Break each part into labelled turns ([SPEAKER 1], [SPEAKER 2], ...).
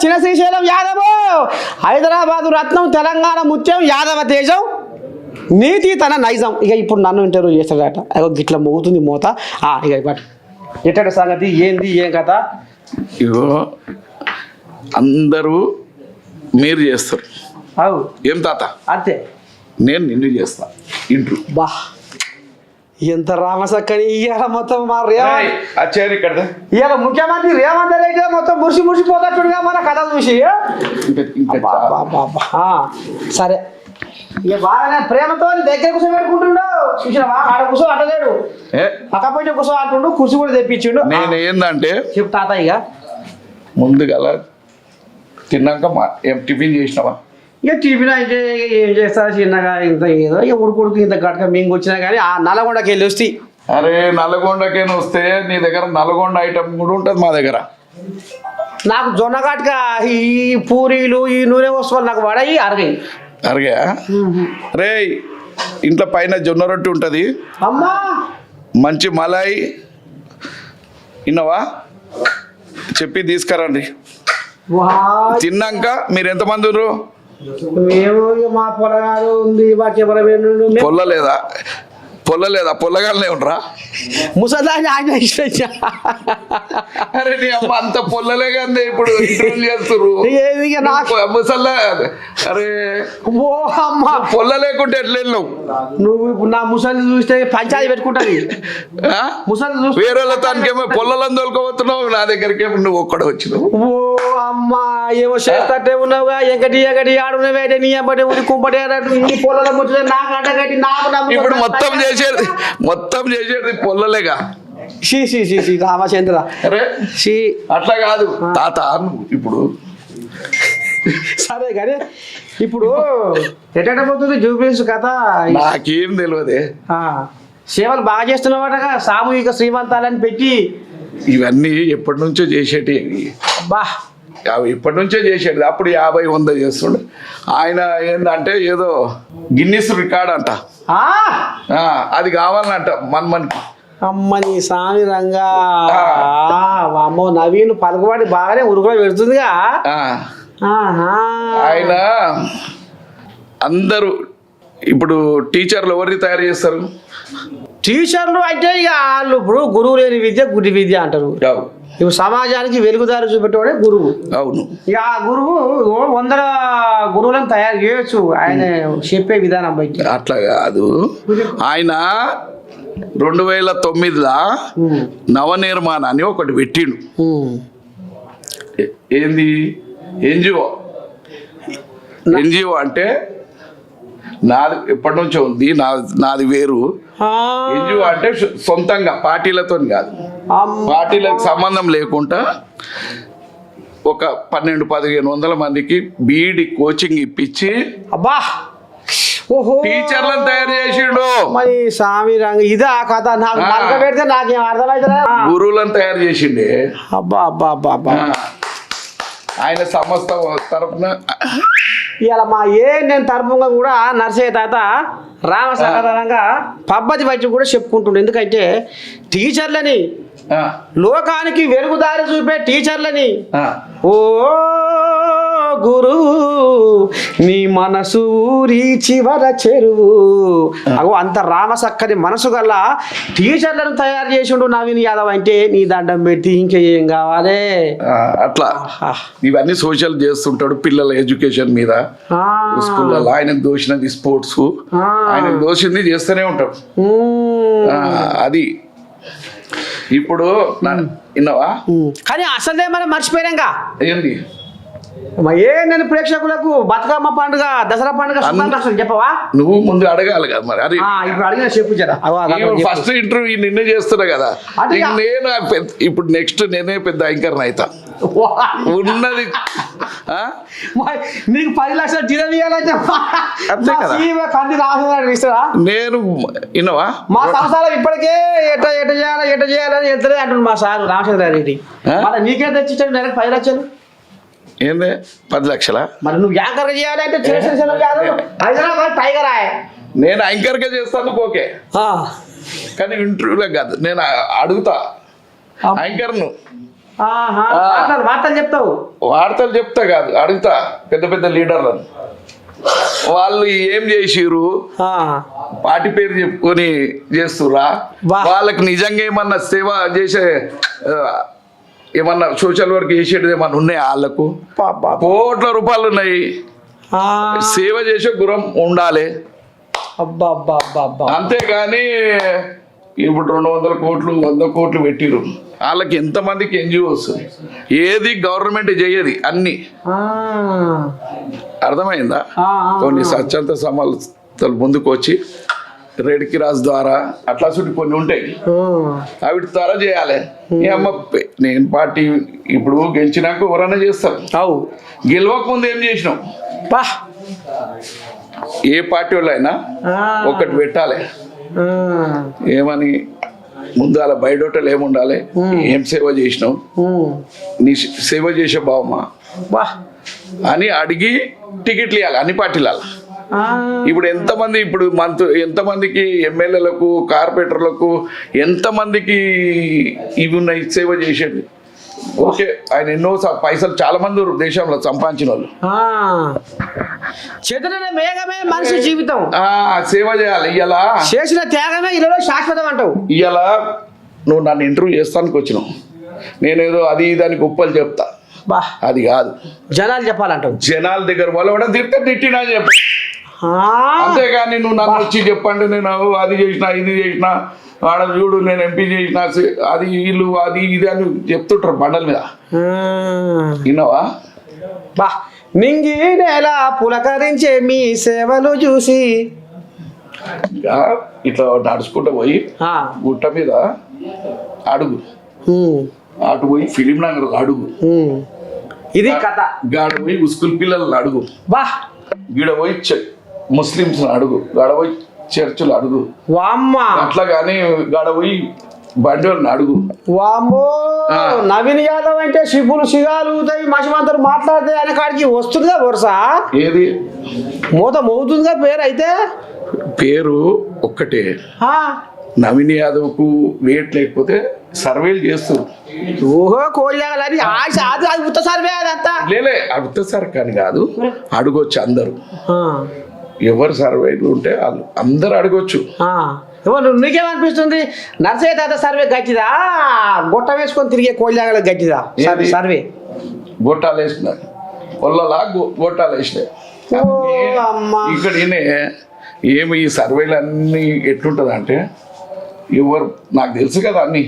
[SPEAKER 1] చిన్న శ్రీశైలం యాదవ్, హైదరాబాదు రత్నం, తెలంగాణ ముత్యం, యాదవ తేజం, నీతి తన నైజం. ఇక ఇప్పుడు నన్ను ఇంటర్వ్యూ చేస్తాడట. అగో గిట్ల మోగుతుంది మోత. ఇక ఇప్పటి ఎట్టటి సంగతి ఏంది ఏం కథ?
[SPEAKER 2] ఇగో అందరూ మీరు చేస్తారు.
[SPEAKER 1] అవు
[SPEAKER 2] ఏం తాత
[SPEAKER 1] అంతే,
[SPEAKER 2] నేను నిన్ను చేస్తా ఇంట్రూ.
[SPEAKER 1] బా ఎంత రామసక్కని ఇవాళ మొత్తం మా
[SPEAKER 2] వచ్చారు ఇక్కడ
[SPEAKER 1] ఇవాళ ముఖ్యమంత్రి రేవంత్ రెడ్డి మొత్తం మురిసిపోతట్టుగా మన కథ చూసి. సరే ఇక బాగానే ప్రేమతో దగ్గర కూర్చో పెట్టుకుంటుండో చూసినావా? ఆడ కూర్చో అంటలేడు, పక్కపోయిన కూర్చో అంటుండు, కుర్చీ కూడా తెప్పించిండు.
[SPEAKER 2] నేను ఏందంటే
[SPEAKER 1] చెప్పు తాత. ఇక
[SPEAKER 2] ముందుగా తిన్నాక ఏం టిఫిన్ చేసినావా?
[SPEAKER 1] ఇక టిఫిన్ అయితే ఏం చేస్తా చిన్నగా ఇంత ఏదో ఇక ఉడుకుడుకు ఇంత గట్క మింగి వచ్చినా కానీ ఆ నల్లగొండకి వెళ్ళి వస్తే.
[SPEAKER 2] అరే నల్గొండకేనా వస్తే నీ దగ్గర నల్గొండ ఐటమ్ కూడా ఉంటుంది మా దగ్గర.
[SPEAKER 1] నాకు జొన్న గట్క ఈ పూరీలు ఈ నూనె వస్తువులు నాకు పడాయి అరగాయి.
[SPEAKER 2] అరగా రే ఇంట్లో పైన జొన్న రొట్టె ఉంటుంది,
[SPEAKER 1] అమ్మా
[SPEAKER 2] మంచి మలాయి విన్నావా? చెప్పి తీసుకురండి. తిన్నాక మీరు ఎంతమంది ఉన్నారు?
[SPEAKER 1] మేము మా పొలగాడు ఉంది, మా చెప్పలేదు.
[SPEAKER 2] పొల్లలేదా పొల్లగానే ఉండరా?
[SPEAKER 1] ముసలాన్ని ఆయన ఇష్టం.
[SPEAKER 2] అరే నీ అమ్మ అంత పొల్లలే కానీ ఇప్పుడు ఇంటర్వ్యూ చేస్తారు ముసల్లా. అరే
[SPEAKER 1] ఓ అమ్మ
[SPEAKER 2] పొల్ల లేకుంటే ఎట్లా వెళ్ళావు
[SPEAKER 1] నువ్వు? ఇప్పుడు నా ముసలి చూస్తే పంచాయతీ పెట్టుకుంటాను. ముసలి చూస్తే
[SPEAKER 2] వేరే దానికేమో పొల్లలను తోలుకోబోతున్నావు, నా దగ్గరికి ఏమో నువ్వు ఒక్కడ వచ్చినావు.
[SPEAKER 1] ఓ అమ్మ ఏమో చేస్తట్టే ఉన్నావుగా. ఎక్కడి ఆడున్నవేటే నీ అమ్మటి ఊరి కుంపటి నీ పొలలో ముచ్చే నాకు అంట కట్టి నాకు
[SPEAKER 2] ఇప్పుడు మొత్తం చేసేది పొల్లలేగా.
[SPEAKER 1] రామచంద్ర
[SPEAKER 2] అరే అట్లా కాదు తాత నువ్వు ఇప్పుడు.
[SPEAKER 1] సరే కానీ ఇప్పుడు ఎట్టబోతుంది జూబ్లీస్ కథ?
[SPEAKER 2] నాకేం తెలియదే.
[SPEAKER 1] సేవలు బాగా చేస్తున్నావాటగా, సామూహిక శ్రీమంతాలని పెట్టి.
[SPEAKER 2] ఇవన్నీ ఎప్పటి నుంచో చేసేటివి.
[SPEAKER 1] బా
[SPEAKER 2] ఇప్పటి నుంచే చేసేది. అప్పుడు 50-100 చేస్తుండే. ఆయన ఏంటంటే ఏదో గిన్నిస్ రికార్డ్ అంట, అది కావాలంట మనకి.
[SPEAKER 1] అమ్మని సామి రంగా అమ్మో నవీన్ పలుకుబడి బాగానే ఉరుకులో పెడుతుందిగా.
[SPEAKER 2] ఆయన అందరూ ఇప్పుడు టీచర్లు ఎవరిని తయారు చేస్తారు?
[SPEAKER 1] టీచర్లు అంటే ఇక వాళ్ళు ఇప్పుడు గురువు లేని విద్య గుడి విద్య అంటారు. ఇప్పుడు సమాజానికి వెలుగుదారి చూపెట్టేవాడే గురువు.
[SPEAKER 2] అవును.
[SPEAKER 1] ఇక ఆ గురువు 100 గురువులను తయారు చేయొచ్చు ఆయన చెప్పే విధానం బట్టి.
[SPEAKER 2] అట్లా కాదు, ఆయన 2009లో నవనిర్మాణాన్ని ఒకటి పెట్టిండు. ఏంది? ఎన్జిఓ అంటే నాది ఎప్పటి నుంచో ఉంది, నాది వేరు. ఎన్జిఓ అంటే సొంతంగా పార్టీలతో కాదు, పార్టీలకు సంబంధం లేకుండా ఒక 1200-1500 మందికి బీఈడి కోచింగ్ ఇప్పించి
[SPEAKER 1] అబ్బా ఓహో
[SPEAKER 2] టీచర్లను తయారు చేసిండు.
[SPEAKER 1] మరి స్వామి రంగ ఇదా కథ? నాకు పెడితే నాకేం అర్థమైతే
[SPEAKER 2] గురువులను తయారు చేసిండే.
[SPEAKER 1] అబ్బా అబ్బా అబ్బా అబ్బా.
[SPEAKER 2] ఆయన సంస్థ తరఫున
[SPEAKER 1] ఇవాళ మా నేను తరపుగా కూడా నర్సయ్య తాత రామసాగరంగా పబ్బతి వచ్చి కూడా చెప్పుకుంటుండే. ఎందుకంటే టీచర్లని లోకానికి వెలుగుదారి చూపే టీచర్లని ఓ గురు నీ మనసు ఊరి చివర చెరువు అగో అంత రామసక్కని మనసు గల టీచర్లను తయారు చేసిండు నవీన్ యాదవ్. అంటే నీ దండం పెట్టి ఇంకేం కావాలి?
[SPEAKER 2] అట్లా ఇవన్నీ సోషల్ చేస్తుంటాడు పిల్లల ఎడ్యుకేషన్ మీద. స్కూళ్ళలో ఆయనకు దోషినది స్పోర్ట్స్, ఆయనకు దోషింది చేస్తూనే ఉంటాడు. అది ఇప్పుడు విన్నావా?
[SPEAKER 1] కానీ అసలే మనం మర్చిపోయాక
[SPEAKER 2] ఏంది
[SPEAKER 1] నేను ప్రేక్షకులకు బతుకమ్మ పండుగ దసరా పండుగ చెప్పవా?
[SPEAKER 2] నువ్వు ముందు అడగాలి కదా మరి. అది
[SPEAKER 1] ఇప్పుడు అడిగిన చెప్పు జరా.
[SPEAKER 2] ఫస్ట్ ఇంటర్వ్యూ నిన్నే చేస్తున్నా కదా, నేను ఇప్పుడు నెక్స్ట్ నేనే పెద్ద యాంకర్ అవుతా ఉన్నది.
[SPEAKER 1] నీకు 10 లక్షలు జీతం ఇవ్వాలంటే
[SPEAKER 2] నేను విన్నావా?
[SPEAKER 1] మా సంవత్సరాలు ఇప్పటికే ఎట్ట చేయాలని ఎద్దరే అంటున్నాడు మా సార్ రామచంద్రారెడ్డి. నీకే తెచ్చిచ్చాడు నెలకు 10 లక్షలు.
[SPEAKER 2] ఏంది 10 లక్షలా?
[SPEAKER 1] మరి నువ్వు యాంకర్ గా చేయాలంటే హైదరాబాద్ టైగర్
[SPEAKER 2] నేను యాంకర్ గా చేస్తాను ఓకే, కానీ ఇంటర్వ్యూలో కాదు. నేను అడుగుతా యాంకర్ను
[SPEAKER 1] వార్తలు చెప్తావు?
[SPEAKER 2] వార్తలు చెప్తా కాదు, అడుగుతా పెద్ద పెద్ద లీడర్లను. వాళ్ళు ఏం చేసిర్రు, పార్టీ పేరు చెప్పుకొని చేస్తుర్రా, వాళ్ళకి నిజంగా ఏమన్నా సేవ చేసే ఏమన్నా సోషల్ వర్క్ చేసేది ఏమన్నా ఉన్నాయా? వాళ్ళకు కోట్ల రూపాయలు ఉన్నాయి, సేవ చేసే గురం ఉండాలి. అంతేగాని ఇప్పుడు 200 కోట్లు 100 కోట్లు పెట్టిరు, వాళ్ళకి ఎంతమందికి ఎన్జిఓస్, ఏది గవర్నమెంట్ చేయదు అన్ని. అర్థమైందా? కొన్ని స్వచ్ఛంద సంస్థలు ముందుకు వచ్చి రెడ్ క్రాస్ ద్వారా అట్లా చుట్టూ కొన్ని ఉంటాయి, అవి ద్వారా చేయాలి. నేను పార్టీ ఇప్పుడు గెలిచినాక ఎవరైనా చేస్తారు, గెలవక ముందు ఏం చేసినాం? ఏ పార్టీ వాళ్ళు అయినా ఒకటి పెట్టాలి, ఏమని ముందు అలా బయటోటలు ఏముండాలి, ఏం సేవ చేసినావు, నీ సేవ చేసే బావమా అని అడిగి టికెట్లు ఇవ్వాలి అన్ని పార్టీలలో. ఇప్పుడు ఎంతమంది, ఇప్పుడు ఎంతమందికి ఎమ్మెల్యేలకు కార్పొరేటర్లకు ఎంతమందికి ఇవి ఉన్నాయి సేవ చేసేది. ఓకే, ఆయన ఎన్నో పైసలు చాలా మంది దేశంలో సంపాదించిన వాళ్ళు.
[SPEAKER 1] మనిషి జీవితం
[SPEAKER 2] సేవ చేయాలి. ఇలా
[SPEAKER 1] చేసిన త్యాగమే ఇలా శాశ్వతం అంటావు.
[SPEAKER 2] ఇలా నువ్వు నన్ను ఇంటర్వ్యూ చేస్తానికి వచ్చినావు, నేనేదో అది దాని గొప్పలు చెప్తా, అది కాదు
[SPEAKER 1] జనాలు చెప్పాలంటావు.
[SPEAKER 2] జనాల దగ్గర వాళ్ళు కూడా తిట్టినా చెప్పు, అంతేగాని నువ్వు నన్ను వచ్చి చెప్పండి నేను అది చేసిన ఇది చేసిన ఆడ చూడు నేను ఎంపీ చేసిన అది వీళ్ళు అది ఇది అని చెప్తుంటారు బండల మీద. విన్నావా?
[SPEAKER 1] నింగి నేల పులకరించే మీ సేవలు చూసి
[SPEAKER 2] ఇట్లా నడుచుకుంటూ పోయి గుట్ట మీద అడుగు, అటు పోయి ఫిలిం నగర్ అడుగు,
[SPEAKER 1] ఇది కథ.
[SPEAKER 2] గాడ పోయి స్కూల్ పిల్లలను అడుగు, గీడ పోయి ముస్లింస్ అడుగు, గాడ పోయి చర్చిలు అడుగు, అట్లా కానీ గాడ పోయి బండి వాళ్ళని అడుగు.
[SPEAKER 1] వామ్మో, నవీన్ యాదవ్ అంటే శిపులు సిగాలు మసిమంతరు మాట్లాడితే ఆయన కాడికి వస్తుందిగా వరుస.
[SPEAKER 2] ఏది
[SPEAKER 1] మూత మోగుతుందిగా పేరు? అయితే
[SPEAKER 2] పేరు ఒక్కటే. నవీన్ యాదవ్ కు వెయిట్ లేకపోతే సర్వేలు చేస్తారు.
[SPEAKER 1] ఓహో, కోళ్ళని అది ఉత్త సర్వే, అదంతా
[SPEAKER 2] లేలే ఉత్త సర్వే కానీ కాదు, అడగొచ్చు అందరు. ఎవరు సర్వేలు ఉంటే వాళ్ళు అందరు అడగొచ్చు.
[SPEAKER 1] నీకేమనిపిస్తుంది, నర్సయ్య తాత సర్వే గట్టిదా, గొట్ట వేసుకొని తిరిగే కోళ్ళ గట్టిదా సర్వే?
[SPEAKER 2] గొట్టాలు వేసిన పొల్లలా గొట్టాలు వేసినాయి. ఇక్కడ ఏమి ఈ సర్వేలు అన్నీ ఎట్లుంటుంది అంటే, ఎవరు నాకు తెలుసు కదా, అన్ని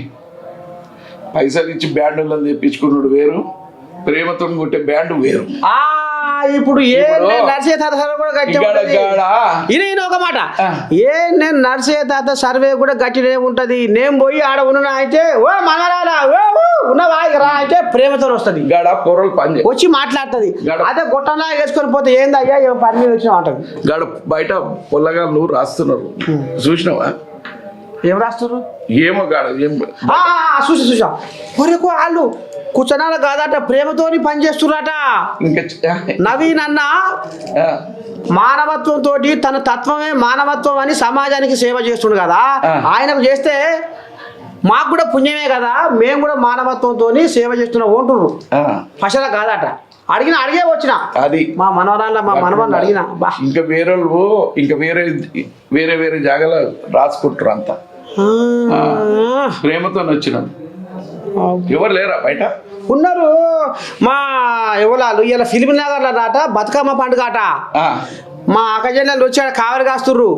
[SPEAKER 2] పైసలు ఇచ్చి బ్యాండులను తెప్పించుకున్నాడు వేరు, ప్రేమతో కొట్టే బ్యాండ్ వేరు.
[SPEAKER 1] ఇప్పుడు నర్సయ్య తాత సర్వే కూడా గట్టి ఒక మాట, నేను నర్సయ్య తాత సర్వే కూడా గట్టినే ఉంటది. నేను పోయి ఆడ ఉన్నా అయితే ఓ మనరాలా ఉన్నవా రా అయితే ప్రేమతో వస్తుంది, వచ్చి మాట్లాడుతుంది. అదే గొట్టంలా వేసుకొని పోతే ఏంది అయ్యా ఏమో పని మీద వచ్చినా అంటది.
[SPEAKER 2] గాడ బయట పొల్లగా నువ్వు రాస్తున్నారు, చూసినావా?
[SPEAKER 1] ఏం రాస్తున్నారు
[SPEAKER 2] ఏమో గాడ
[SPEAKER 1] చూసా ఒరేకో వాళ్ళు కూర్చొనాల కాదట, ప్రేమతోని పని చేస్తున్నట. నవీన్ అన్న మానవత్వంతో తన తత్వమే మానవత్వం అని సమాజానికి సేవ చేస్తుండు కదా, ఆయనకు చేస్తే మాకు కూడా పుణ్యమే కదా, మేము కూడా మానవత్వంతో సేవ చేస్తున్నాం అంటున్నారు. ఫసల కాదట, అడిగే వచ్చిన
[SPEAKER 2] అది
[SPEAKER 1] మా మనవరాళ్ళని అడిగిన.
[SPEAKER 2] ఇంకా వేరే వేరే వేరే జాగాలో రాసుకుంటారు అంతా, ప్రేమతో వచ్చిన ఎవరు లేరా బయట?
[SPEAKER 1] ఉన్నారు. మా ఎవరు ఇలా ఫిలిం నగర్లో రాట బతుకమ్మ పండుగ అట, మా అక్కజల్లు వచ్చాడు కావలి కాస్తుర్రు.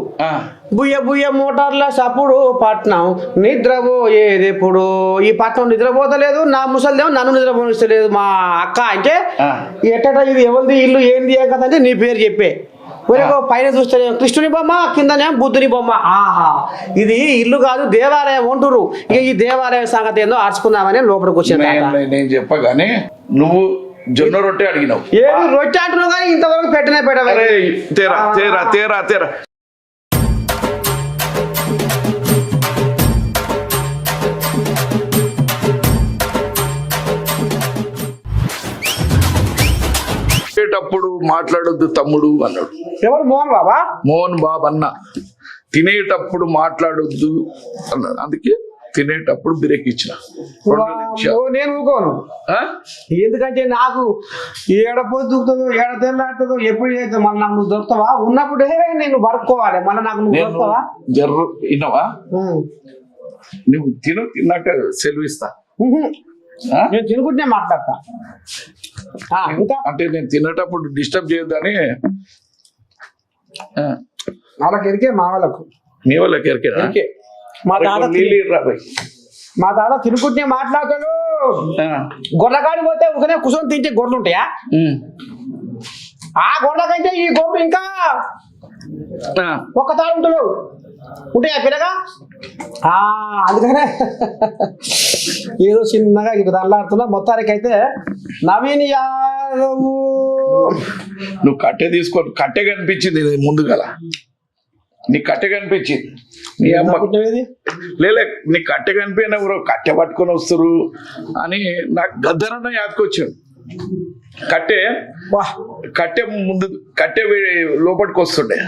[SPEAKER 1] బుయ్య బుయ్య మోటార్ల సప్పుడు పట్నం నిద్రపోయేదెప్పుడు, ఈ పట్నం నిద్రపోతలేదు, నా ముసలిదేమో నన్ను నిద్రపోనిస్తలేదు. మా అక్క అంటే ఎట్టట ఇది ఎవరిది ఇల్లు ఏంది ఏ కథ అంటే నీ పేరు చెప్పే. పైన చూస్తే కృష్ణుని బొమ్మ, కిందనే బుద్ధుని బొమ్మ. ఆహా, ఇది ఇల్లు కాదు దేవాలయం అంటురు. ఇక ఈ దేవాలయం సంగతి ఏందో ఆర్చుకుందామని లోపలికి వచ్చాను.
[SPEAKER 2] నేను చెప్పగానే నువ్వు జొన్న రొట్టె అడిగినావు,
[SPEAKER 1] ఏది రొట్టె అంటున్నావు కానీ ఇంతవరకు పెట్టనే
[SPEAKER 2] తేరా తినేటప్పుడు మాట్లాడొద్దు తమ్ముడు అన్నాడు.
[SPEAKER 1] ఎవరు?
[SPEAKER 2] మోహన్ బాబు అన్న. తినేటప్పుడు మాట్లాడొద్దు అన్నాడు, అందుకే తినేటప్పుడు బ్రేక్ ఇచ్చిన 2 నిమిషాలు.
[SPEAKER 1] నేను ఊకోను,
[SPEAKER 2] ఆ?
[SPEAKER 1] ఎందుకంటే నాకు ఏడ పొద్దుతుందో ఏడ తెల్లాడుతుందో ఎప్పుడు చేస్తావు, మళ్ళీ నాకు నువ్వు దొరుకుతావా, ఉన్నప్పుడే నేను పడుకోవాలి, మళ్ళీ నాకు నువ్వు
[SPEAKER 2] నేను
[SPEAKER 1] దొరుకుతావా.
[SPEAKER 2] జర్ర విన్నావా, నువ్వు తిన్నాక సెలవు ఇస్తా. ఆ?
[SPEAKER 1] నేను తినుకుంటే మాట్లాడతా. ఇంకా
[SPEAKER 2] అంటే నేను తినేటప్పుడు డిస్టర్బ్ చేయొద్దని.
[SPEAKER 1] వాళ్ళకి ఎరికే, మా వాళ్ళకు
[SPEAKER 2] మీ వాళ్ళకి ఎరికేనా?
[SPEAKER 1] ఎరికే. మా తాత తినుకుంటే మాట్లాడతాడు. గొర్రెకాడి పోతే ఊకనే కూర్చొని తింటే గొర్రెలు ఉంటాయా? ఆ గొర్రెలకైతే ఈ గొర్రెలు ఇంకా ఒక్క తాడు ఉంటాడు, ఉంటాయా పిల్లగా? అందుకనే ఏదో చిన్నగా ఇక తల్లాడుతున్నా. మొత్తానికి అయితే నవీన్ యాదవ్
[SPEAKER 2] నువ్వు కట్టె తీసుకో, కట్టె కనిపించింది ముందు కదా, నీ కట్టె కనిపించింది. నీ అమ్మ లేలే, నీ కట్టె కనిపించిన ఎవరో కట్టె పట్టుకొని వస్తారు అని నాకు గద్దరన్న యాదకొచ్చాడు. కట్టె ముందు కట్టె లోపలికి వస్తుండే,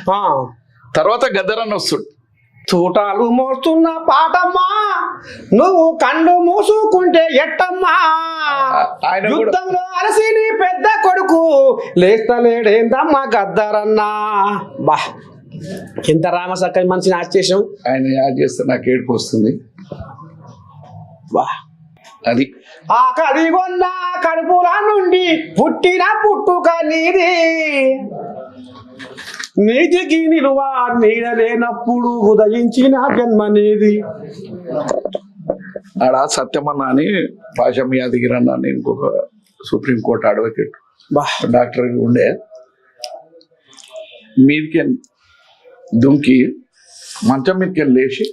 [SPEAKER 2] తర్వాత గద్దరన్న వస్తుండే.
[SPEAKER 1] చూటాలు మోస్తున్న పాటమ్మా, నువ్వు కళ్ళు మూసుకుంటే ఎట్టమ్మా, యుద్ధంలో అలసి నీ పెద్ద కొడుకు లేస్తలేడేందమ్మా గద్దరన్నా. బా, ఎంత రామసక్కని మనిషిని యాడ్ చేసాం.
[SPEAKER 2] ఆయన యాడ్ చేస్తే నాకు ఏడుపు వస్తుంది.
[SPEAKER 1] బా,
[SPEAKER 2] అది
[SPEAKER 1] ఆ కడిగొన్న కడుపుల నుండి పుట్టిన పుట్టుక నీది, నీతికి నిలువ నీడలేనప్పుడు ఉదయించిన జన్మనేది.
[SPEAKER 2] ఆడ సత్యమన్న అని పాశం యాదగిరి అన్న అని ఇంకొక సుప్రీంకోర్టు అడ్వకేట్ డాక్టర్ ఉండే, మీదికి దుంకి మంచం మీదకి లేచి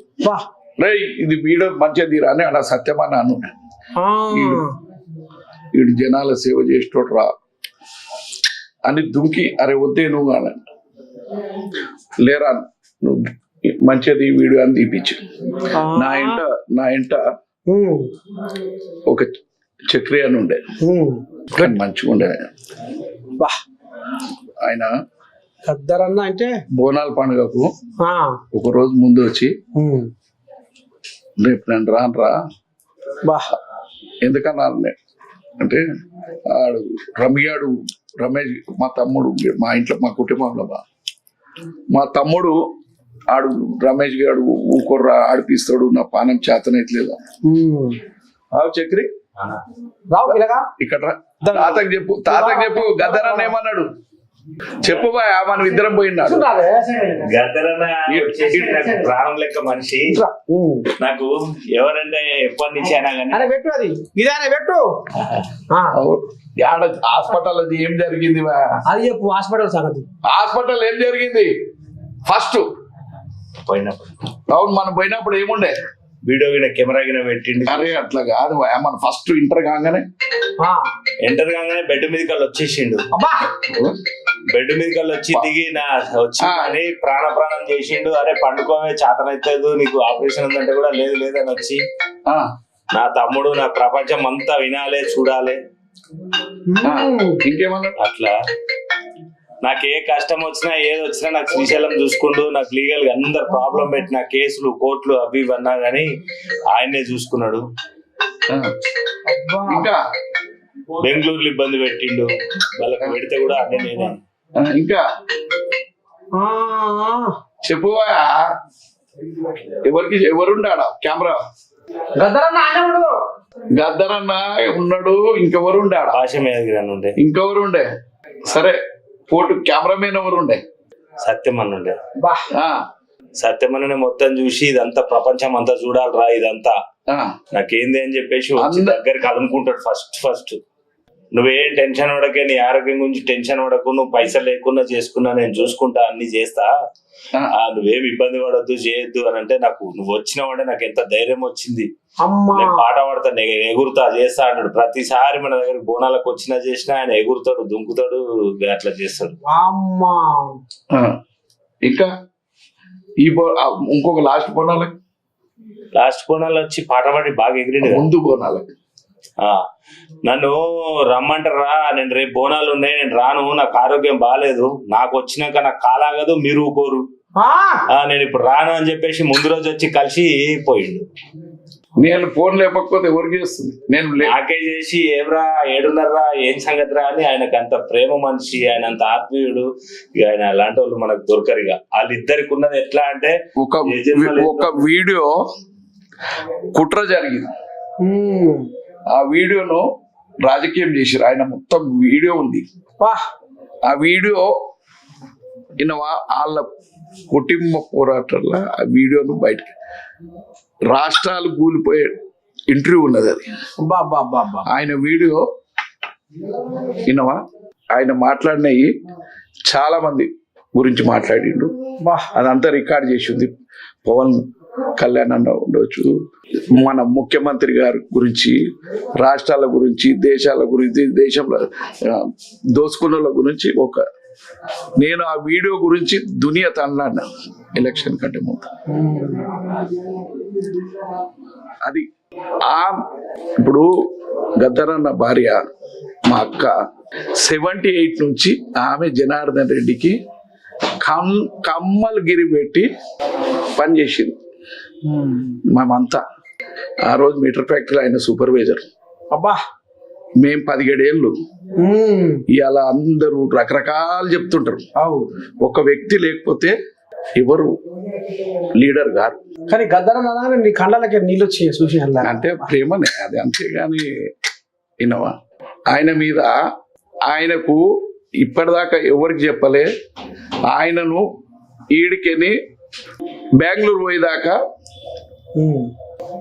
[SPEAKER 2] రే ఇది వీడు మంచిగా తీరా అని అలా సత్యమన్న అను. వీడు జనాల సేవ చేసేటోడు రా అని దుంకి, అరే వద్దే నువ్వు అని లేరా నువ్వు మంచిది వీడియో అని తీపిచ్చు. నా ఇంట ఒక చక్రి అని ఉండే, మంచిగా ఉండే. ఆయన
[SPEAKER 1] గద్దరన్న అంటే
[SPEAKER 2] బోనాల పండుగకు ఒక రోజు ముందు వచ్చి రేపు నేను రానురా, ఎందుకన్నా అంటే ఆడు రమ్యాడు రమేష్ మా తమ్ముడు, మా ఇంట్లో మా కుటుంబంలో మా తమ్ముడు ఆడు రమేష్ గారు ఊకొర్రా ఆడిపిస్తాడు, నా పానం చేతనైట్లేదు. చక్రి ఇక్కడ తాతకు చెప్పు, తాతకు చెప్పు గద్దరన్న ఏమన్నాడు చెప్పు బాయ్, మనం ఇద్దరం పోయినాడు.
[SPEAKER 3] ప్రాణం లెక్క మనిషి నాకు, ఎవరంటే ఎప్పటి నుంచి అయినా కానీ
[SPEAKER 1] పెట్టు, అది ఇదే పెట్టు.
[SPEAKER 2] హాస్పిటల్ అది ఏం జరిగింది?
[SPEAKER 1] అది చెప్పు, హాస్పిటల్ సంగతి.
[SPEAKER 2] హాస్పిటల్ ఏం జరిగింది ఫస్ట్
[SPEAKER 3] పోయినప్పుడు?
[SPEAKER 2] అవును, మనం పోయినప్పుడు ఏముండే?
[SPEAKER 3] వీడియో గిన కెమెరా గిన పెట్టిండి.
[SPEAKER 2] అరే అట్లా కాదు, మన ఫస్ట్ ఎంటర్ కాగానే
[SPEAKER 3] బెడ్ మీదకి వచ్చేసిండు. బెడ్ మీదకి వచ్చి దిగి వచ్చి అని ప్రాణం చేసిండు. అరే పండుకోవే చేతనైతుంది, నీకు ఆపరేషన్ ఉందంటే కూడా లేదు లేదని వచ్చి, నా తమ్ముడు నా ప్రపంచం అంతా వినాలే చూడాలి
[SPEAKER 2] ఇంకేమన్నా
[SPEAKER 3] అట్లా. నాకు ఏ కష్టం వచ్చినా ఏది వచ్చినా నాకు శ్రీశైలం చూసుకుంటూ, నాకు లీగల్ గా అందరు ప్రాబ్లం పెట్టిన కేసులు కోర్టులు అవి ఇవన్నా గానీ ఆయనే చూసుకున్నాడు.
[SPEAKER 2] ఇంకా
[SPEAKER 3] బెంగళూరులో ఇబ్బంది పెట్టిండు, వాళ్ళకి పెడితే కూడా అన్నీ నేనే.
[SPEAKER 2] ఇంకా చెప్పు, ఎవరుండా కెమెరా? గద్దరన్న ఉన్నాడు, ఇంకెవరు ఉండే?
[SPEAKER 3] పాశం యాదగిరి అని ఉండే.
[SPEAKER 2] ఇంకెవరు ఉండే? సరే, ఫోటో కెమెరామెన్ ఎవరు ఉండే?
[SPEAKER 3] సత్యమన్న ఉండే. సత్యమన్నని మొత్తం చూసి ఇదంతా ప్రపంచం అంతా చూడాలరా, ఇదంతా నాకేంది అని చెప్పేసి వచ్చి దగ్గరికి అనుకుంటాడు. ఫస్ట్ నువ్వేం టెన్షన్ పడకే, నీ ఆరోగ్యం గురించి టెన్షన్ పడకు, నువ్వు పైసలు లేకున్నా చేసుకున్నా నేను చూసుకుంటా, అన్ని చేస్తా, నువ్వేం ఇబ్బంది పడద్దు చేయొద్దు అని అంటే, నాకు నువ్వు వచ్చినావంటే నాకు ఎంత ధైర్యం వచ్చింది. నేను పాట పాడతా, ఎగురుతా చేస్తా అన్నాడు. ప్రతిసారి మన దగ్గర బోనాలకు వచ్చినా చేసినా ఆయన ఎగురుతాడు, దుంకుతాడు, అట్లా చేస్తాడు.
[SPEAKER 2] ఇంకా ఇంకొక లాస్ట్ బోనాలు
[SPEAKER 3] వచ్చి పాట పాడి బాగా ఎగిరిండు.
[SPEAKER 2] ముందు బోనాలకి
[SPEAKER 3] నన్ను రమ్మంటారా, నేను రేపు బోనాలు ఉన్నాయి, నేను రాను, నాకు ఆరోగ్యం బాగాలేదు, నాకు వచ్చినాక నాకు కాలాగదు, మీరు ఊకోరు, నేను ఇప్పుడు రాను అని చెప్పేసి ముందు రోజు వచ్చి కలిసి పోయిండు.
[SPEAKER 2] నేను ఫోన్ లేకపోతే ఎవరికి చేస్తుంది? నేను
[SPEAKER 3] నాకే చేసి ఏమ్రా ఏడున్నర్రా ఏం సంగతిరా అని ఆయనకు అంత ప్రేమ మనిషి, ఆయన అంత ఆత్మీయుడు. ఇక ఆయన అలాంటి వాళ్ళు మనకు దొరకరు. ఇక వాళ్ళిద్దరికి ఉన్నది ఎట్లా అంటే
[SPEAKER 2] ఒక వీడియో కుట్ర జరిగింది. ఆ వీడియోను రాజకీయం చేశారు. ఆయన మొత్తం వీడియో ఉంది. ఆ వీడియో వాళ్ళ కుటుంబ పోరాటాల ఆ వీడియోను బయటకి రాష్ట్రాలు కూలిపోయే ఇంటర్వ్యూ ఉన్నది. అది ఆయన వీడియో ఆయన మాట్లాడినవి చాలా మంది గురించి మాట్లాడిండు. అదంతా రికార్డ్ చేసింది. పవన్ కళ్యాణ్ అన్న ఉండొచ్చు, మన ముఖ్యమంత్రి గారి గురించి, రాష్ట్రాల గురించి, దేశాల గురించి, దేశంలో దోసుకున్న గురించి నేను ఆ వీడియో గురించి దునియా అన్నాను ఎలక్షన్ కంటే ముందు. అది ఇప్పుడు గద్దరన్న భార్య మా అక్క 78 నుంచి ఆమె జనార్దన్ రెడ్డికి కమ్మలు గిరి పెట్టి పనిచేసింది. మేమంతా ఆ రోజు మీటర్ ఫ్యాక్టరీ ఆయన సూపర్వైజర్. మేం 17 ఏళ్ళు. ఇవాళ అందరూ రకరకాలు చెప్తుంటారు. ఒక వ్యక్తి లేకపోతే ఎవరు లీడర్ గారు.
[SPEAKER 1] కానీ గద్దరన్న నీ కళ్ళకి నీళ్ళు వచ్చి చూసి
[SPEAKER 2] అంటే ప్రేమనే అది, అంతేగాని వినవా. ఆయన మీద ఆయనకు ఇప్పటిదాకా ఎవరికి చెప్పలే. ఆయనను ఈడికెని బెంగళూరు పోయేదాకా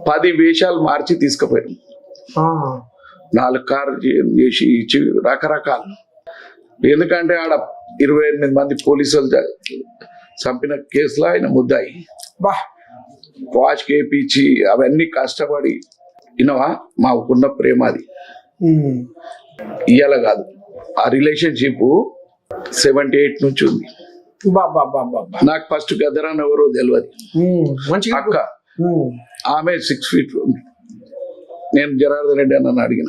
[SPEAKER 2] 10 వేషాలు మార్చి తీసుకుపోయారు. 4 కార్లు చేసి ఇచ్చి రకరకాలు. ఎందుకంటే ఆడ 28 మంది పోలీసులు చంపిన కేసులో ఆయన ముద్దాయి. వాచ్ కేపించి అవన్నీ కష్టపడి మాకున్న ప్రేమ అది ఇయ్యాల కాదు. ఆ రిలేషన్షిప్ 78 నుంచి ఉంది. నాకు ఫస్ట్ గద్దరన్న ఎవరో తెలియదు. అక్క ఆమె 6 ఫీట్. నేను జనార్దన్ రెడ్డి అన్న అడిగిన,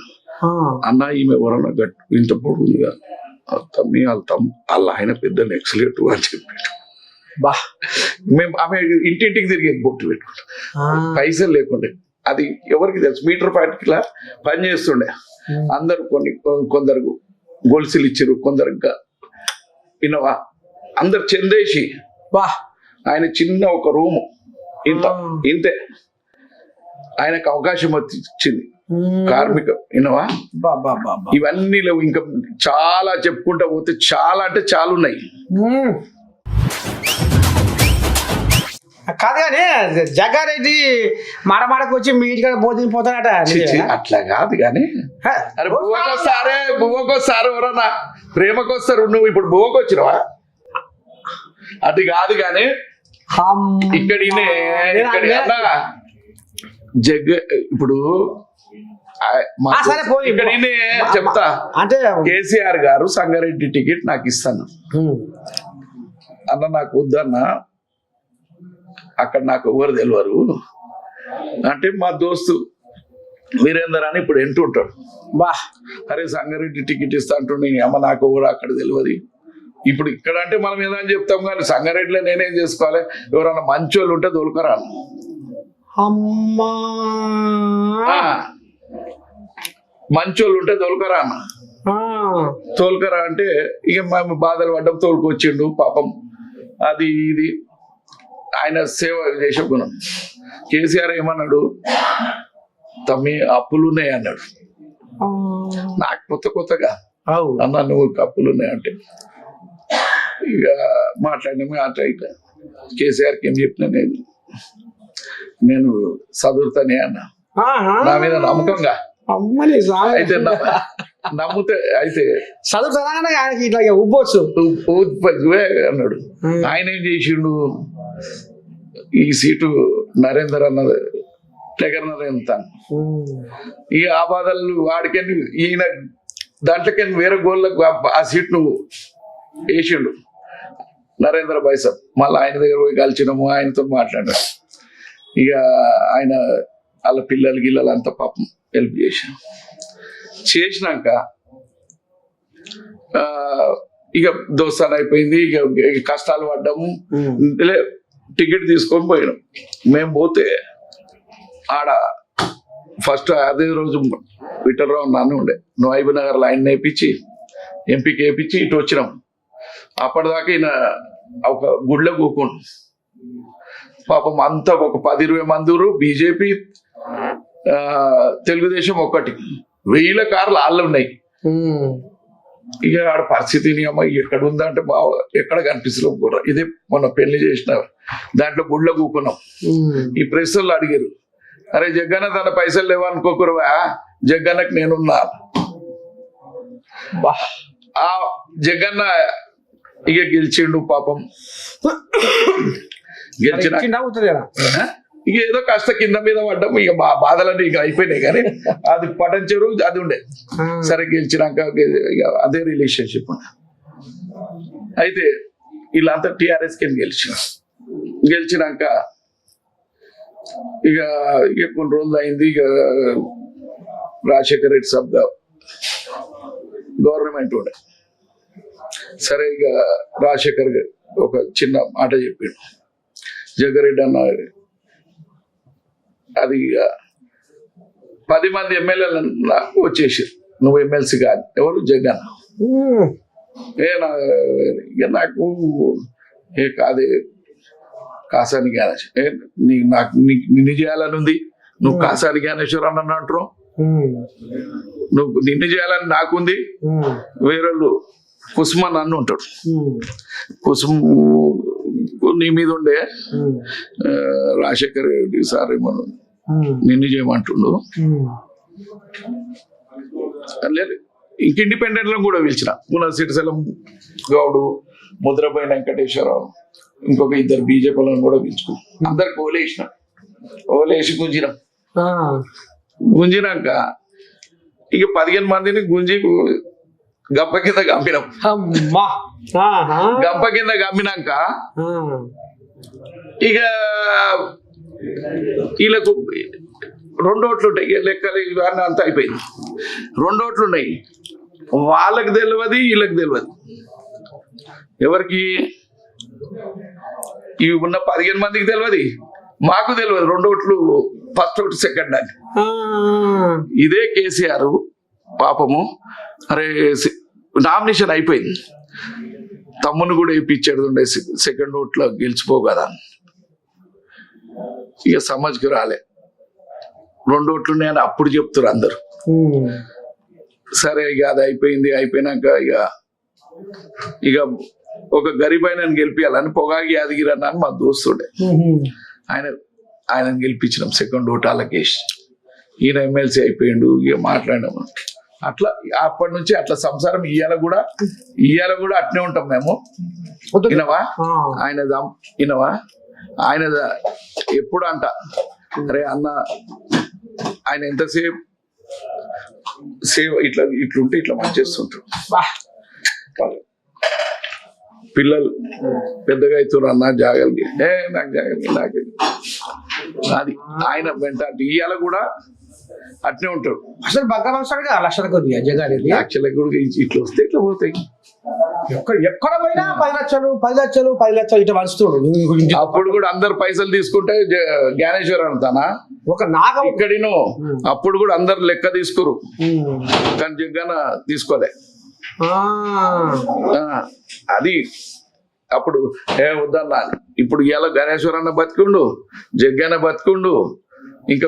[SPEAKER 2] అన్న ఈమె ఎవరన్నా గట్టు ఇంత పొడుగుందిగా, తమ్మి వాళ్ళ ఆయన పెద్ద నెక్స్లేట్ అని చెప్పాడు. మేము ఆమె ఇంటింటికి తిరిగి బొట్టు పెట్టుకుంటాం, పైసలు లేకుండే. అది ఎవరికి తెలుసు. మీటర్ పాటికిలా పని చేస్తుండే. అందరు కొందరు గొలుసులు ఇచ్చారు, కొందరు వినవా అందరు చెందేసి. ఆయన చిన్న ఒక రూము ఇంతే ఆయనకు అవకాశం వచ్చింది. కార్మిక వినవా ఇవన్నీ లేవు. ఇంకా చాలా చెప్పుకుంటా పోతే చాలా అంటే చాలా ఉన్నాయి.
[SPEAKER 1] కాదు కానీ జగ్గారెడ్డి మాడమాడకు వచ్చి మీ ఇంటికి భోజనం పోతాడట.
[SPEAKER 2] అట్లా కాదు కానీ బువ్వకొస్తారు ఎవరన్నా ప్రేమకొస్తారు. నువ్వు ఇప్పుడు బువ్వకు వచ్చినవా? అది కాదు కానీ ఇక్కడ ఇప్పుడు ఇక్కడ చెప్తా అంటే కేసీఆర్ గారు సంగారెడ్డి టికెట్ నాకు ఇస్తాను అన్న. నాకు వద్దన్న, అక్కడ నాకు ఎవరు తెలియరు అంటే మా దోస్తు వీరేందర్ అని ఇప్పుడు ఎంటుంటాడు. అరే సంగారెడ్డి టికెట్ ఇస్తా అంటుండే, అమ్మ నాకు కూడా అక్కడ తెలియదు. ఇప్పుడు ఇక్కడ అంటే మనం ఏదని చెప్తాం కానీ సంగారెడ్డిలో నేనేం చేసుకోవాలి? ఎవరన్నా మంచోళ్ళు ఉంటే దొరకరా? మంచోళ్ళు ఉంటే తోలుకరా అన్న. తోలుకరా అంటే ఇక మేము బాధలు పడ్డం తోలుకొచ్చిండు పాపం. అది ఇది ఆయన సేవ చేసే గుణం. కేసీఆర్ ఏమన్నాడు? తమ్మి అప్పులు ఉన్నాయి అన్నాడు. నాకు కొత్తగా అన్న నువ్వు అప్పులు ఉన్నాయంటే ఇక మాట్లాడినా అట్లా కేసీఆర్కి ఏం చెప్పినా నేను చదువుతానే అన్న. నా మీద నమ్మకంగా అయితే నమ్ముతే అయితే
[SPEAKER 1] చదువుతానే ఆయనకి ఇట్లా ఉబ్బొచ్చు
[SPEAKER 2] అన్నాడు. ఆయన ఏం చేసిండు? ఈ సీటు నరేందర్ అన్నది టెగర్ నరేంద్ర. ఈ ఆపాదలు వాడికని ఈయన దాంట్లోకని వేరే గోళ్ళకు ఆ సీట్ను వేసిండు నరేంద్ర బైసప్. మళ్ళీ ఆయన దగ్గర పోయి కలిసినాము, ఆయనతో మాట్లాడాడు. ఇక ఆయన వాళ్ళ పిల్లలు గిల్లలు అంతా పాపం హెల్ప్ చేసినాక ఇక దోస్తాను అయిపోయింది. ఇక కష్టాలు పడ్డాము. టికెట్ తీసుకొని పోయినాం. మేము పోతే ఆడ ఫస్ట్ అదే రోజు విఠలరావు నాన్న ఉండే నవాయిబ్ నగర్ లైన్ వేయించి ఎంపీకి వేయించి ఇటు వచ్చినాం. అప్పటిదాకా ఈయన ఒక గుడ్లో కూకుండు. పాపం అంతా ఒక 10-20 మంది బీజేపీ తెలుగుదేశం ఒకటి 1000 కార్లు ఆళ్ళు ఉన్నాయి. ఇక ఆడ పరిస్థితిని అమ్మ ఎక్కడ ఉందంటే బాగా ఎక్కడ కనిపిస్తలేదు. ఇదే మొన్న పెళ్లి చేసిన దాంట్లో గుడ్లో కూకున్నాం. ఈ ప్రెస్ వాళ్ళు అడిగారు, అరే జగ్గన్న తన పైసలు లేవనుకోకురువా, జగ్గన్నకు నేనున్నా. ఆ జగ్గన్న ఇక గెలిచిండు పాపం. గెలిచిన ఇక ఏదో కాస్త కింద మీద పడ్డం. ఇక బాధలన్నీ ఇక అయిపోయినాయి. కానీ అది పటంచెరు అది ఉండే. సరే గెలిచినాక అదే రిలేషన్షిప్ ఉండే. అయితే వీళ్ళంతా టీఆర్ఎస్ కింద గెలిచినాక ఇక కొన్ని రోజులు అయింది. ఇక రాజశేఖర రెడ్డి సబ్ గవర్నమెంట్ ఉండే. సరే ఇక రాజశేఖర్ ఒక చిన్న మాట చెప్పిండు, జగ్గారెడ్డి అన్న అది 10 మంది ఎమ్మెల్యేలు వచ్చేసారు, నువ్వు ఎమ్మెల్సీ కాదు. ఎవరు? జగన్. నాకు కాదే కాసాని జ్ఞానేశ్వర, నాకు నిన్ను చేయాలని ఉంది, నువ్వు కాసాని జ్ఞానేశ్వర అని అంటున్నావు, నువ్వు నిన్ను చేయాలని నాకుంది. వేరేళ్ళు కుసుమన్ అన్న ఉంటాడు, కుసుమ్ నీ మీద ఉండే రాజశేఖర్ రెడ్డి సార్ ఏమో నిన్ను చేయమంటుండు. లేదు ఇంక ఇండిపెండెంట్ లో కూడా పిలిచిన పునర్సిరిసెలం గౌడు, ముద్రపై వెంకటేశ్వరరావు, ఇంకొక 2 బీజేపీలను కూడా పిలుచుకో. అందరికి ఓలేసి గుంజినాక ఇక 15 మందిని గుంజి గంప కింద గంపినాం. గంప కింద గంపినాక ఇక వీళ్ళకు 2 ఓట్లు ఉంటాయి, లెక్కలు ఇవన్నీ అంతా అయిపోయింది. 2 ఓట్లు ఉన్నాయి, వాళ్ళకి తెలియదు, వీళ్ళకి తెలియదు. ఎవరికి? ఇవి ఉన్న 15 మందికి తెలియదు, మాకు తెలియదు. 2 ఓట్లు ఫస్ట్ ఓటు సెకండ్ అని. ఇదే కేసీఆర్ పాపము, అరే నామినేషన్ అయిపోయింది, తమ్ముని కూడా వేయించాడు ఉండే సెకండ్ ఓట్లో గెలిచిపో కదా. ఇక సమాజ్కి రాలే, 2 ఓట్లు ఉన్నాయని అప్పుడు చెప్తారు అందరు. సరే ఇక అది అయిపోయినాక ఇక ఒక గరీబ్ ఆయనను గెలిపించాలని పొగాగి యాదగిరి అన్న అని మా దోస్తుండే, ఆయనను గెలిపించినాం. సెకండ్ ఓటు అలాగేసి ఈయన ఎమ్మెల్సీ అయిపోయిండు. ఇక మాట్లాడినాము. అట్లా అప్పటి నుంచి అట్లా సంసారం. ఇవాళ కూడా అట్నే ఉంటాం మేము. వినవా ఆయన ఎప్పుడు అంట, అరే అన్న ఆయన ఎంతసేపు ఇట్లుంటే ఇట్లా మంచి చేస్తుంటాడు. పిల్లలు పెద్దగా అవుతారు అన్న జాగలికి, నాకు జాగలికి నాకు అది ఆయన వెంట. ఇవాళ కూడా అట్నే ఉంటాడు.
[SPEAKER 1] అసలు బగ్గ లక్షల కొద్దిగా జగారెడ్డి
[SPEAKER 2] యాక్చువల్గా కూడా ఇట్లా వస్తే ఇట్లా పోతాయి.
[SPEAKER 1] ఎక్కడ పోయినా 10 లక్షలు ఇట్లా పంచుతాడు.
[SPEAKER 2] అప్పుడు కూడా అందరు పైసలు తీసుకుంటే జ్ఞానేశ్వర్ అంటానా
[SPEAKER 1] ఒక నాగం
[SPEAKER 2] ఇక్కడిను. అప్పుడు కూడా అందరు లెక్క తీసుకురు, కానీ జగ్గన తీసుకోలే. అది అప్పుడు వద్దన్నా. ఇప్పుడు ఇవాళ గణేశ్వర అన్న బతికుండు, జగ్గన్న బతికుండు, ఇంకా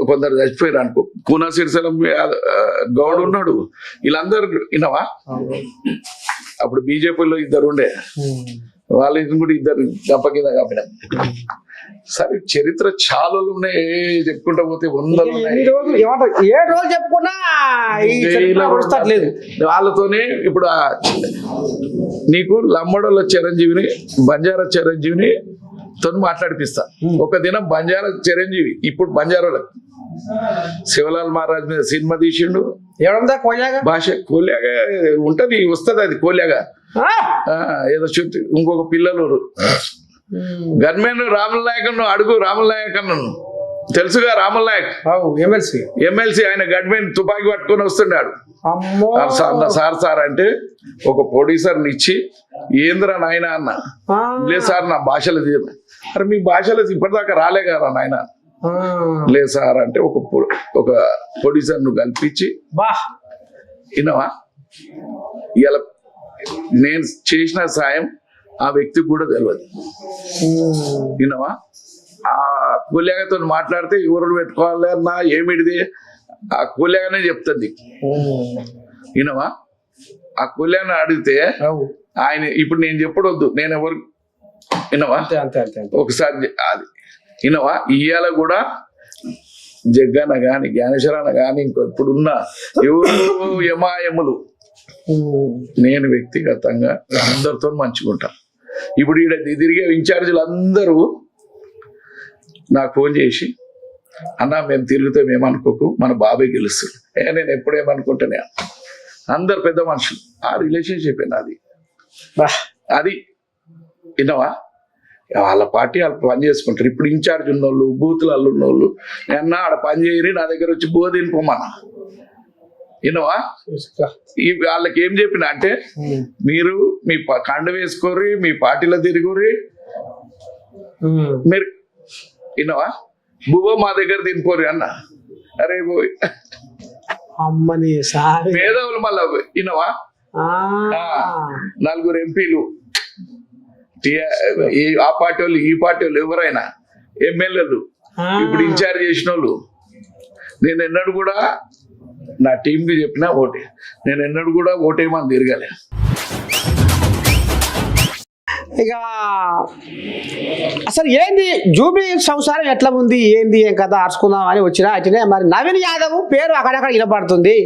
[SPEAKER 2] కొందరు చచ్చిపోయారు అనుకో. కూనా సిరిసెలం గౌడ్ ఉన్నాడు, వీళ్ళందరూ వినవా. అప్పుడు బీజేపీలో 2 ఉండే, వాళ్ళ కూడా 2 గంప కింద కప్పినాం. సరే చరిత్ర చాలా ఉన్నాయి, చెప్పుకుంటా పోతే 100 ఉన్నాయి.
[SPEAKER 1] 7 రోజులు చెప్పుకున్నా లేదు
[SPEAKER 2] వాళ్ళతోనే. ఇప్పుడు నీకు లంబడోళ్ళ చిరంజీవిని, బంజారా చిరంజీవిని తో మాట్లాడిపిస్తా. ఒక దినం బంజారా చిరంజీవి ఇప్పుడు బంజారాలకు శివలాల్ మహారాజ్ మీద సినిమా తీసిండు.
[SPEAKER 1] ఎవరంతా కోల్యాగా
[SPEAKER 2] భాష కోల్యాగా ఉంటది, వస్తుంది అది కోల్యాగా. ఏదో చుట్టూ ఇంకొక పిల్లలు గన్మెన్ రాముల నాయక్ అడుగు. రాముల నాయక్ అన్నను తెలుసుగా, రాముల నాయక్ ఎమ్మెల్సీ. ఆయన గన్మెన్ తుపాకీ పట్టుకొని వస్తున్నాడు. సార్ అంటే ఒక ప్రొడ్యూసర్ని ఇచ్చి, ఏంద్రా నాయన అన్న, లేదు సార్ నా భాషలో తీయ. అరే మీ భాషలో ఇప్పటిదాకా రాలే కదా నాయన, లేదు సార్ అంటే ఒక ప్రొడ్యూసర్ను కల్పించి
[SPEAKER 1] బా
[SPEAKER 2] వినవా ఇలా నేను చేసిన సాయం ఆ వ్యక్తికి కూడా తెలియదు వినవా ఆ కూలియాగతో మాట్లాడితే ఎవరు పెట్టుకోవాలి అన్నా ఏమిటిది ఆ కూలియాగానే చెప్తుంది వినవా ఆ కూలియాని అడిగితే ఆయన ఇప్పుడు నేను చెప్పడొద్దు నేను ఎవరు వినవా ఒకసారి అది వినవా ఇవాళ కూడా జగ్గన్న గాని జ్ఞానేశ్వరన్న గాని ఇంకో ఇప్పుడున్న ఎవరు యమాయములు నేను వ్యక్తిగతంగా అందరితో మంచుకుంటా ఇప్పుడు ఈడ తిరిగే ఇన్ఛార్జీలు అందరూ నాకు ఫోన్ చేసి అన్నా మేము తిరుగుతాం ఏమనుకోకు మన బాబాయ్ గెలుస్తుంది నేను ఎప్పుడేమనుకుంటానే అందరు పెద్ద మనుషులు ఆ రిలేషన్షిప్ అది అది వినవా వాళ్ళ పార్టీ వాళ్ళు పని చేసుకుంటారు ఇప్పుడు ఇన్ఛార్జ్ ఉన్నోళ్ళు బూతులలో ఉన్నోళ్ళు నేను ఆడ పని చేయని నా దగ్గర వచ్చి బోధినిపోమన్నా వినవా వాళ్ళకి ఏం చెప్పిన అంటే మీరు మీ కండ వేసుకోర్రి మీ పార్టీలో తిరుగుర్రి మీరు వినవా బువ్వ మా దగ్గర తినిపోర్రి అన్న అరే పోయి
[SPEAKER 1] అమ్మని
[SPEAKER 2] మేధావులు మళ్ళా వినవా 4 ఎంపీలు ఆ పార్టీ వాళ్ళు ఈ పార్టీ వాళ్ళు ఎవరైనా ఎమ్మెల్యేలు ఇప్పుడు ఇన్ఛార్జ్ చేసిన వాళ్ళు నేను ఎన్నడూ కూడా నా టీంకి చెప్పినా ఓటే నేను ఎన్నడూ కూడా ఓటేమని తిరగలే
[SPEAKER 1] ఇక అసలు ఏంది జూబ్లీ సంసారం ఎట్లా ఉంది ఏంది ఏం కదా ఆర్చుకుందాం అని వచ్చినా అట్లనే మరి నవీన్ యాదవ్ పేరు అక్కడక్కడ వినపడుతుంది